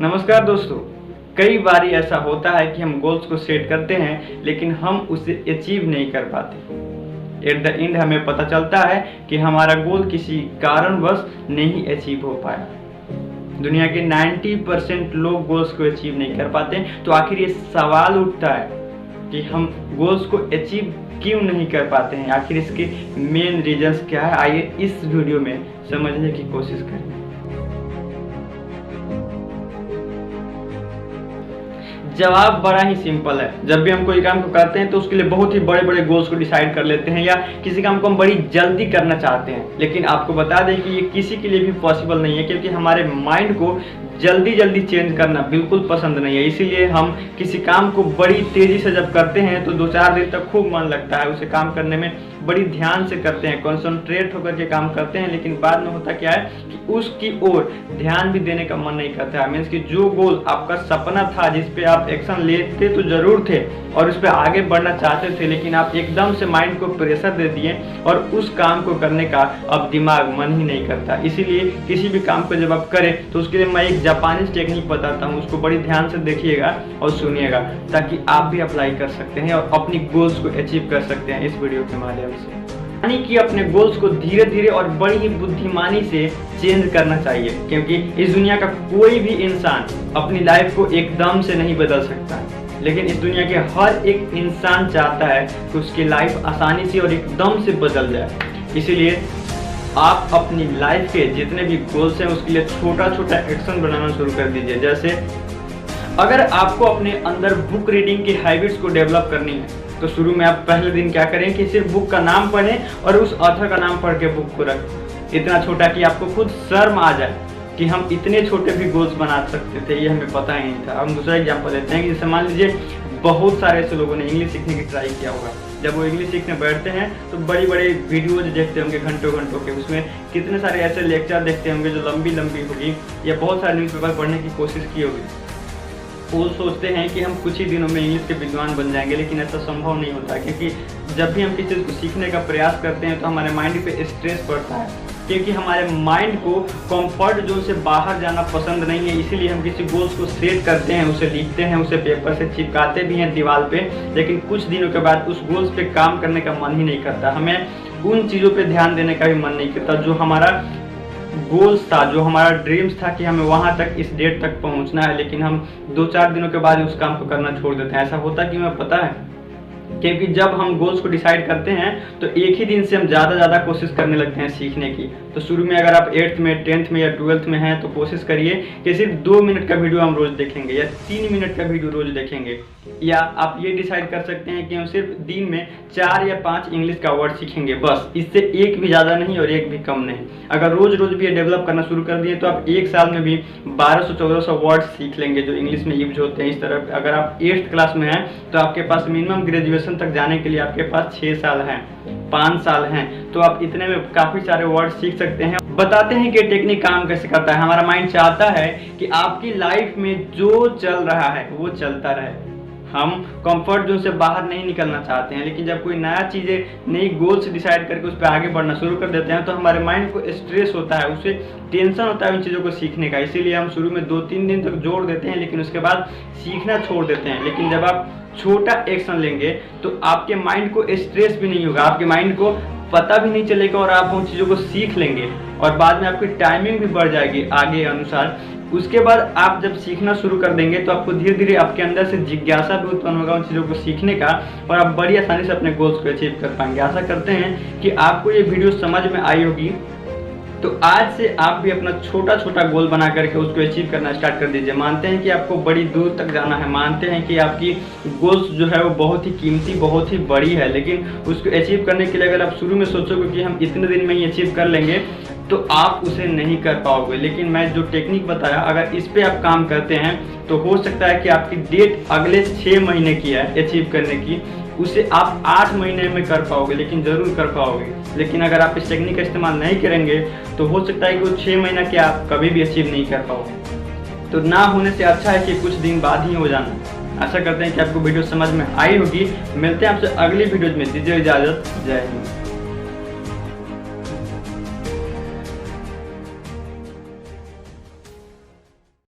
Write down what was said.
नमस्कार दोस्तों। कई बार ऐसा होता है कि हम गोल्स को सेट करते हैं लेकिन हम उसे अचीव नहीं कर पाते। एट द एंड हमें पता चलता है कि हमारा गोल किसी कारणवश नहीं अचीव हो पाया। दुनिया के 90% लोग गोल्स को अचीव नहीं कर पाते। तो आखिर ये सवाल उठता है कि हम गोल्स को अचीव क्यों नहीं कर पाते हैं, आखिर इसके मेन रीजंस क्या है। आइए इस वीडियो में समझने की कोशिश करें। जवाब बड़ा ही सिंपल है। जब भी हम कोई काम को करते हैं तो उसके लिए बहुत ही बड़े बड़े गोल्स को डिसाइड कर लेते हैं या किसी काम को हम बड़ी जल्दी करना चाहते हैं। लेकिन आपको बता दें कि ये किसी के लिए भी पॉसिबल नहीं है, क्योंकि हमारे माइंड को जल्दी जल्दी चेंज करना बिल्कुल पसंद नहीं है। इसीलिए हम किसी काम को बड़ी तेजी से जब करते हैं तो 2-4 दिन तक खूब मन लगता है, उसे काम करने में बड़ी ध्यान से करते हैं, कॉन्सेंट्रेट होकर के काम करते हैं। लेकिन बाद में होता क्या है कि उसकी ओर ध्यान भी देने का मन नहीं करता है। मीन्स कि जो गोल आपका सपना था, जिस पे आप एक्शन लेते तो जरूर थे और उस पर आगे बढ़ना चाहते थे, लेकिन आप एकदम से माइंड को प्रेशर दे दिए और उस काम को करने का अब दिमाग मन ही नहीं करता। इसीलिए किसी भी काम को जब आप करें तो उसके लिए मैं एक जापानीज टेक्निक बताता हूँ, उसको बड़ी ध्यान से देखिएगा और सुनिएगा, ताकि आप भी अप्लाई कर सकते हैं और अपनी गोल्स को अचीव कर सकते हैं इस वीडियो के माध्यम से। यानी कि अपने गोल्स को धीरे धीरे और बड़ी ही बुद्धिमानी से चेंज करना चाहिए, क्योंकि इस दुनिया का कोई भी इंसान अपनी लाइफ को एकदम से नहीं बदल सकता, लेकिन इस दुनिया के हर एक इंसान चाहता है कि उसकी लाइफ आसानी से और एकदम से बदल जाए। इसीलिए आप अपनी लाइफ के जितने भी गोल्स हैं उसके लिए छोटा छोटा एक्शन बनाना शुरू कर दीजिए। जैसे अगर आपको अपने अंदर बुक रीडिंग की हैबिट्स को डेवलप करनी है तो शुरू में आप पहले दिन क्या करें कि सिर्फ बुक का नाम पढ़ें और उस ऑथर का नाम पढ़ के बुक को रखें। इतना छोटा कि आपको खुद शर्म आ जाए कि हम इतने छोटे भी गोल्स बना सकते थे, ये हमें पता ही नहीं था। हम दूसरा एग्जांपल लेते हैं कि जैसे मान लीजिए बहुत सारे ऐसे लोगों ने इंग्लिश सीखने की ट्राई किया होगा। जब वो इंग्लिश सीखने बैठते हैं तो बड़ी बड़ी वीडियोज देखते होंगे घंटों घंटों के, उसमें कितने सारे ऐसे लेक्चर देखते होंगे जो लंबी लंबी होगी, या बहुत सारे न्यूज़पेपर पढ़ने की कोशिश की होगी। वो सोचते हैं कि हम कुछ ही दिनों में इंग्लिश के विद्वान बन जाएंगे, लेकिन ऐसा संभव नहीं होता, क्योंकि जब भी हम किसी चीज़ को सीखने का प्रयास करते हैं तो हमारे माइंड पे स्ट्रेस पड़ता है, क्योंकि हमारे माइंड को कंफर्ट जोन से बाहर जाना पसंद नहीं है। इसीलिए हम किसी गोल्स को सेट करते हैं, उसे लिखते हैं, उसे पेपर से चिपकाते भी हैं दीवार पे, लेकिन कुछ दिनों के बाद उस गोल्स पे काम करने का मन ही नहीं करता। हमें उन चीज़ों पे ध्यान देने का भी मन नहीं करता जो हमारा गोल्स था, जो हमारा ड्रीम्स था कि हमें वहाँ तक इस डेट तक पहुँचना है, लेकिन हम 2-4 दिनों के बाद उस काम को करना छोड़ देते हैं। ऐसा होता कि हमें पता है, क्योंकि जब हम गोल्स को डिसाइड करते हैं तो एक ही दिन से हम ज़्यादा कोशिश करने लगते हैं सीखने की। तो शुरू में अगर आप 8th में, 10th में या 12th में हैं तो कोशिश करिए कि सिर्फ 2 मिनट का वीडियो हम रोज़ देखेंगे या 3 मिनट का वीडियो रोज़ देखेंगे। या आप ये डिसाइड कर सकते हैं कि हम सिर्फ दिन में 4 या 5 इंग्लिश का वर्ड सीखेंगे, बस। इससे एक भी ज़्यादा नहीं और एक भी कम नहीं। अगर रोज़ भी ये डेवलप करना शुरू कर दिए तो आप एक साल में भी 1200-1400 वर्ड सीख लेंगे जो इंग्लिश में यूज होते हैं। इस तरह अगर आप 8th क्लास में हैं तो आपके पास मिनिमम ग्रेजुएशन तक जाने के लिए आपके पास 6 साल हैं, 5 साल हैं, तो आप इतने में काफ़ी सारे वर्ड सीख सकते हैं। बताते हैं कि टेक्निक काम कैसे करता है। हमारा माइंड चाहता है कि आपकी लाइफ में जो चल रहा है वो चलता रहे। हम कंफर्ट जोन से बाहर नहीं निकलना चाहते हैं, लेकिन जब कोई नया चीज़ें, नई गोल्स डिसाइड करके उस पर आगे बढ़ना शुरू कर देते हैं तो हमारे माइंड को स्ट्रेस होता है, उसे टेंशन होता है उन चीज़ों को सीखने का। इसीलिए हम शुरू में 2-3 दिन तक जोड़ देते हैं, लेकिन उसके बाद सीखना छोड़ देते हैं। लेकिन जब आप छोटा एक्शन लेंगे तो आपके माइंड को स्ट्रेस भी नहीं होगा, आपके माइंड को पता भी नहीं चलेगा और आप उन चीज़ों को सीख लेंगे और बाद में आपकी टाइमिंग भी बढ़ जाएगी आगे अनुसार। उसके बाद आप जब सीखना शुरू कर देंगे तो आपको धीरे धीरे आपके अंदर से जिज्ञासा भी उत्पन्न होगा उन चीज़ों को सीखने का, और आप बड़ी आसानी से अपने गोल्स को अचीव कर पाएंगे। आशा करते हैं कि आपको ये वीडियो समझ में आई होगी। तो आज से आप भी अपना छोटा छोटा गोल बना करके उसको अचीव करना स्टार्ट कर दीजिए। मानते हैं कि आपको बड़ी दूर तक जाना है, मानते हैं कि आपकी गोल्स जो है वो बहुत ही कीमती, बहुत ही बड़ी है, लेकिन उसको अचीव करने के लिए अगर आप शुरू में सोचोगे कि हम इतने दिन में ही अचीव कर लेंगे तो आप उसे नहीं कर पाओगे। लेकिन मैं जो टेक्निक बताया, अगर इस पे आप काम करते हैं तो हो सकता है कि आपकी डेट अगले 6 महीने की है अचीव करने की, उसे आप 8 महीने में कर पाओगे, लेकिन ज़रूर कर पाओगे। लेकिन अगर आप इस टेक्निक का इस्तेमाल नहीं करेंगे तो हो सकता है कि वो 6 महीना के आप कभी भी अचीव नहीं कर पाओगे। तो ना होने से अच्छा है कि कुछ दिन बाद ही हो जाना। आशा करते हैं कि आपको वीडियो समझ में आई होगी। मिलते हैं आपसे अगली वीडियो में, दीजिए इजाज़त। जय हिंद।